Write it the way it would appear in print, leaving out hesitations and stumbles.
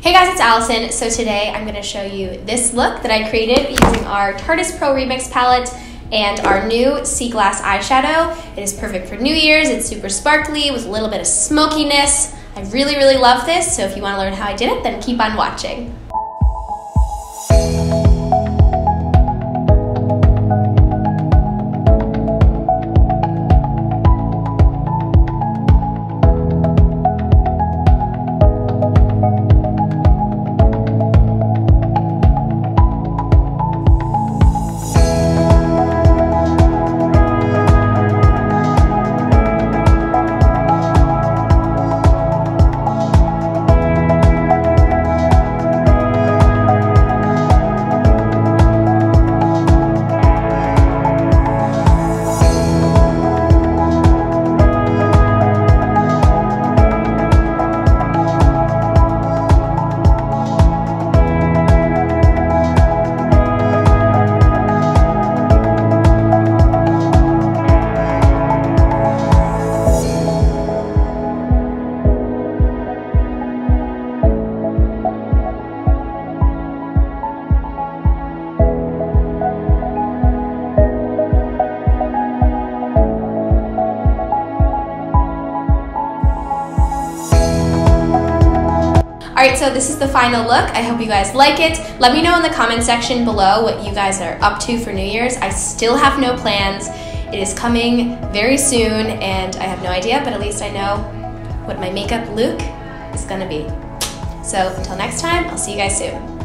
Hey guys, it's Allison. So today I'm going to show you this look that I created using our TARTE Pro Remix palette and our new Sea Glass eyeshadow. It is perfect for New Year's. It's super sparkly with a little bit of smokiness. I really love this, so if you want to learn how I did it, then keep on watching. Alright, so this is the final look. I hope you guys like it. Let me know in the comment section below what you guys are up to for New Year's. I still have no plans. It is coming very soon and I have no idea, but at least I know what my makeup look is gonna be. So until next time, I'll see you guys soon.